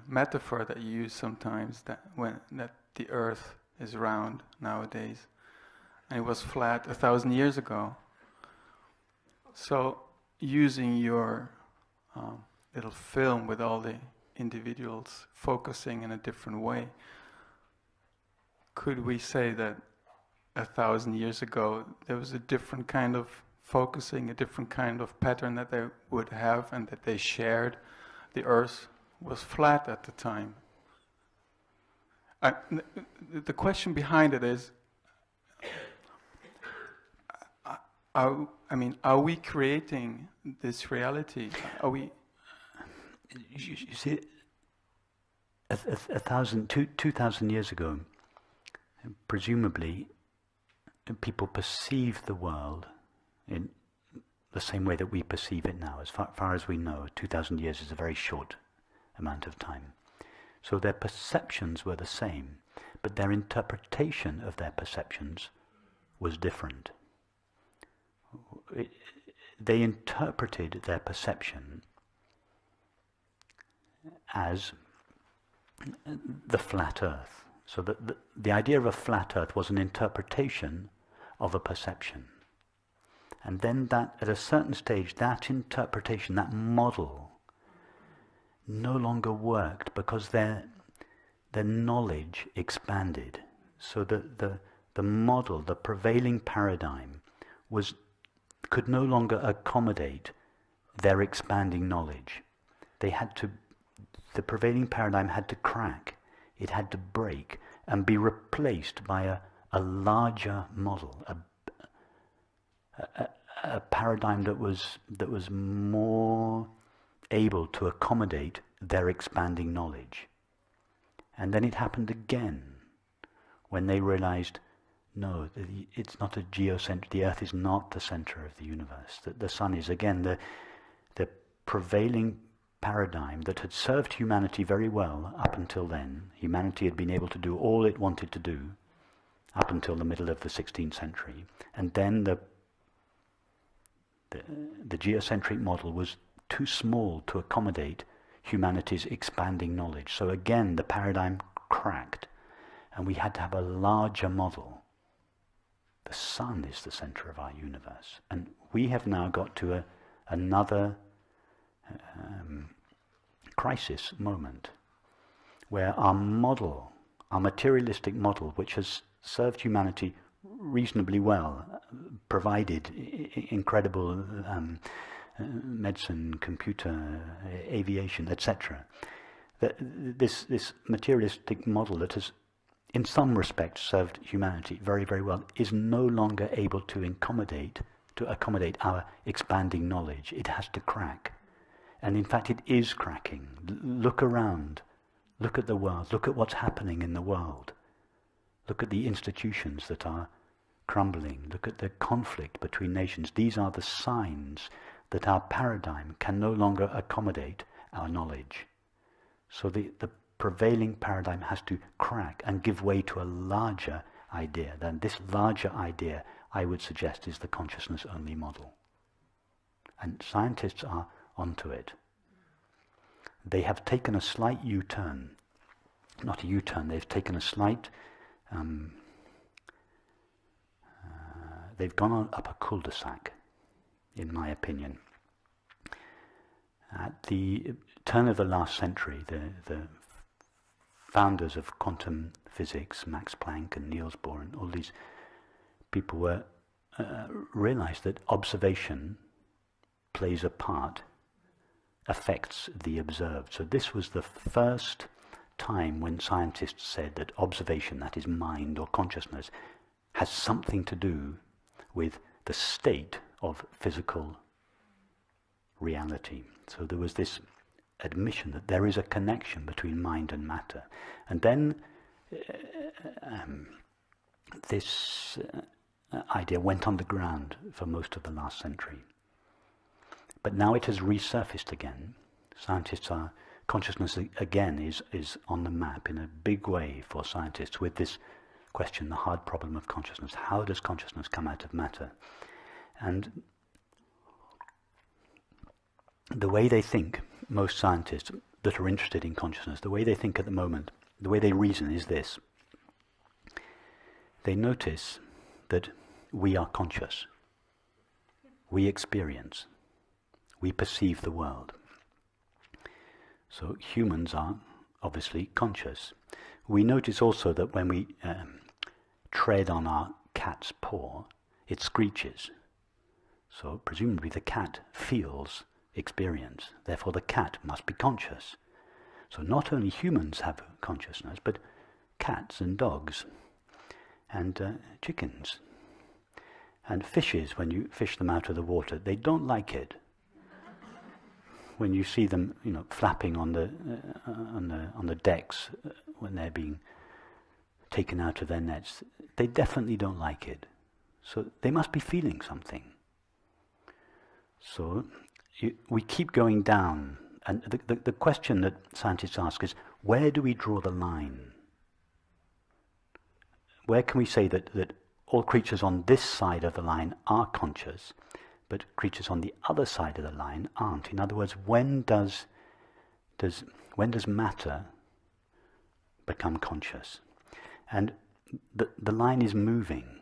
metaphor that you use sometimes, that the Earth is round nowadays, and it was flat 1,000 years ago. So, using your little film with all the individuals focusing in a different way, could we say that 1,000 years ago there was a different kind of focusing, a different kind of pattern that they would have, and that they shared? The Earth was flat at the time. The question behind it is, are we creating this reality? Are we? You see, 2,000 years ago, presumably, people perceived the world in the same way that we perceive it now. As far as we know, 2,000 years is a very short amount of time. So their perceptions were the same, but their interpretation of their perceptions was different. They interpreted their perception as the flat Earth. So the idea of a flat Earth was an interpretation of a perception. And then that, at a certain stage, that interpretation, that model, no longer worked because their knowledge expanded. So the model, the prevailing paradigm, could no longer accommodate their expanding knowledge. The prevailing paradigm had to crack, it had to break and be replaced by a larger model, a paradigm that was more able to accommodate their expanding knowledge. And then it happened again when they realized, no, it's not a geocentric, the Earth is not the center of the universe, that the Sun is. Again, the prevailing paradigm that had served humanity very well up until then. Humanity had been able to do all it wanted to do up until the middle of the 16th century. And then the geocentric model was too small to accommodate humanity's expanding knowledge. So again, the paradigm cracked, and we had to have a larger model. The Sun is the center of our universe. And we have now got to another crisis moment where our model, our materialistic model, which has served humanity reasonably well, provided incredible medicine, computer, aviation, etc. This materialistic model that has, in some respects, served humanity very, very well, is no longer able to accommodate our expanding knowledge. It has to crack. And in fact, it is cracking. Look around. Look at the world. Look at what's happening in the world. Look at the institutions that are crumbling. Look at the conflict between nations. These are the signs that our paradigm can no longer accommodate our knowledge. So the prevailing paradigm has to crack and give way to a larger idea. Then this larger idea, I would suggest, is the consciousness-only model. And scientists are onto it. They have taken a slight U-turn. Not a U-turn, they've taken a slight... they've gone up a cul-de-sac, in my opinion. At the turn of the last century, the founders of quantum physics, Max Planck and Niels Bohr, and all these people realized that observation plays a part, affects the observed. So this was the first time when scientists said that observation, that is mind or consciousness, has something to do with the state of physical reality. So there was this admission that there is a connection between mind and matter. And then this idea went underground for most of the last century. But now it has resurfaced again. Consciousness again is on the map in a big way for scientists with this question, the hard problem of consciousness. How does consciousness come out of matter? And the way they think, most scientists, that are interested in consciousness, the way they think at the moment, the way they reason is this. They notice that we are conscious. We experience. We perceive the world. So humans are obviously conscious. We notice also that when we tread on our cat's paw, it screeches. So presumably the cat feels experience. Therefore the cat must be conscious. So not only humans have consciousness, but cats and dogs and chickens and fishes. When you fish them out of the water, they don't like it. When you see them, flapping on the decks when they're being taken out of their nets, they definitely don't like it. So they must be feeling something. So we keep going down, and the question that scientists ask is, where do we draw the line? Where can we say that all creatures on this side of the line are conscious, but creatures on the other side of the line aren't? In other words, when does matter become conscious? And the line is moving.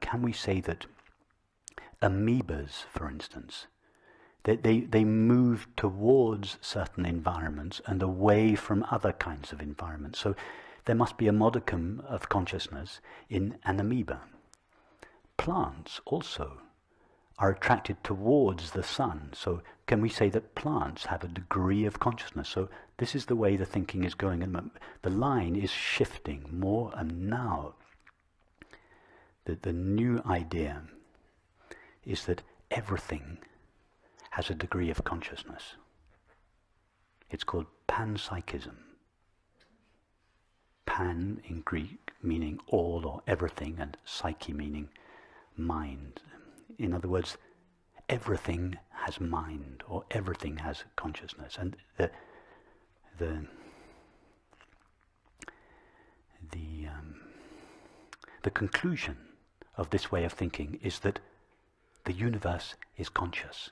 Can we say that amoebas, for instance, they move towards certain environments and away from other kinds of environments? So there must be a modicum of consciousness in an amoeba. Plants also are attracted towards the sun. So can we say that plants have a degree of consciousness? So this is the way the thinking is going at the moment. The line is shifting more, and now the new idea is that everything has a degree of consciousness. It's called panpsychism. Pan in Greek meaning all or everything, and psyche meaning mind. In other words, everything has mind, or everything has consciousness. And the conclusion of this way of thinking is that the universe is conscious.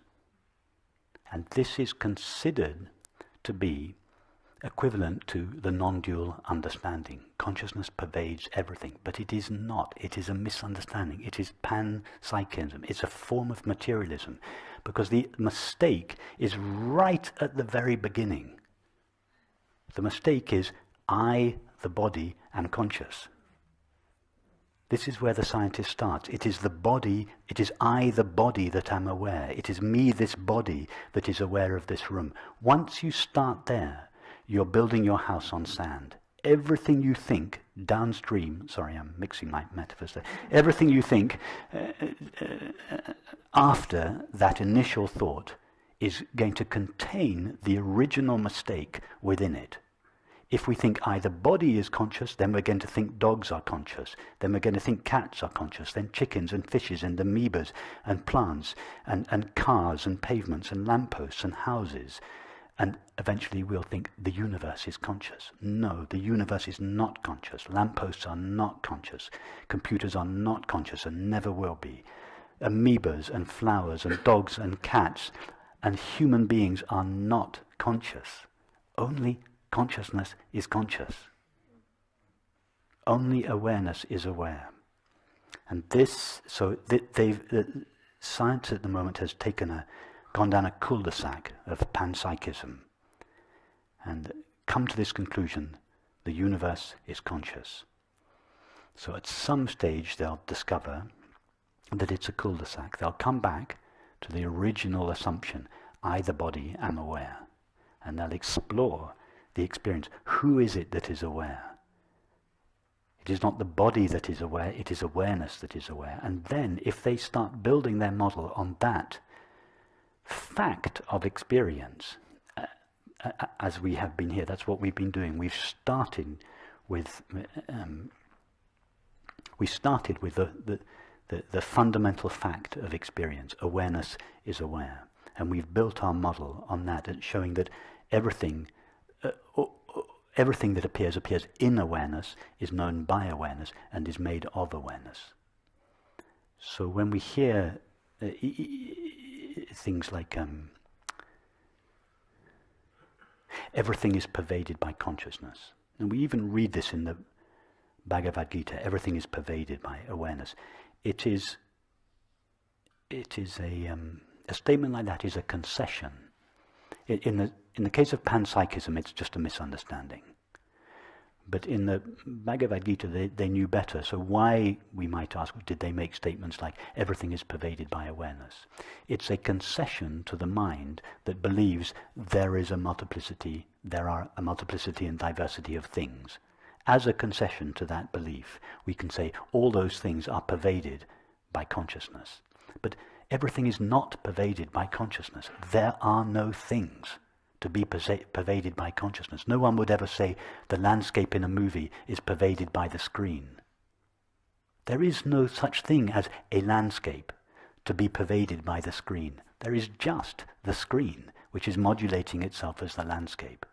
And this is considered to be equivalent to the non-dual understanding. Consciousness pervades everything, but it is not. It is a misunderstanding. It is panpsychism. It's a form of materialism, because the mistake is right at the very beginning. The mistake is I, the body, am conscious. This is where the scientist starts. It is the body, it is I, the body, that am aware. It is me, this body, that is aware of this room. Once you start there, you're building your house on sand. Everything you think downstream, sorry, I'm mixing my metaphors there. Everything you think after that initial thought is going to contain the original mistake within it. If we think I, the body, is conscious, then we're going to think dogs are conscious. Then we're going to think cats are conscious. Then chickens and fishes and amoebas and plants and cars and pavements and lampposts and houses. And eventually we'll think the universe is conscious. No, the universe is not conscious. Lampposts are not conscious. Computers are not conscious and never will be. Amoebas and flowers and dogs and cats and human beings are not conscious. Only consciousness is conscious. Only awareness is aware. And this, so science at the moment has gone down a cul-de-sac of panpsychism and come to this conclusion: the universe is conscious. So at some stage they'll discover that it's a cul-de-sac. They'll come back to the original assumption, I, the body, am aware. And they'll explore the experience. Who is it that is aware? It is not the body that is aware, it is awareness that is aware. And then if they start building their model on that fact of experience, as we have been here, that's what we've been doing. We've started with the fundamental fact of experience. Awareness is aware, and we've built our model on that, and showing that everything that appears in awareness, is known by awareness, and is made of awareness. So when we hear things like everything is pervaded by consciousness. And we even read this in the Bhagavad Gita, everything is pervaded by awareness. It is a statement like that is a concession. In the case of panpsychism, it's just a misunderstanding. But in the Bhagavad Gita, they knew better. So why, we might ask, did they make statements like, everything is pervaded by awareness? It's a concession to the mind that believes there are a multiplicity and diversity of things. As a concession to that belief, we can say all those things are pervaded by consciousness. But everything is not pervaded by consciousness. There are no things to be pervaded by consciousness. No one would ever say the landscape in a movie is pervaded by the screen. There is no such thing as a landscape to be pervaded by the screen. There is just the screen, which is modulating itself as the landscape.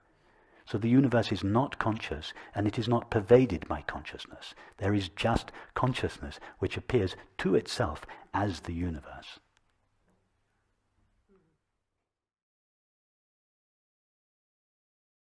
So the universe is not conscious, and it is not pervaded by consciousness. There is just consciousness, which appears to itself as the universe.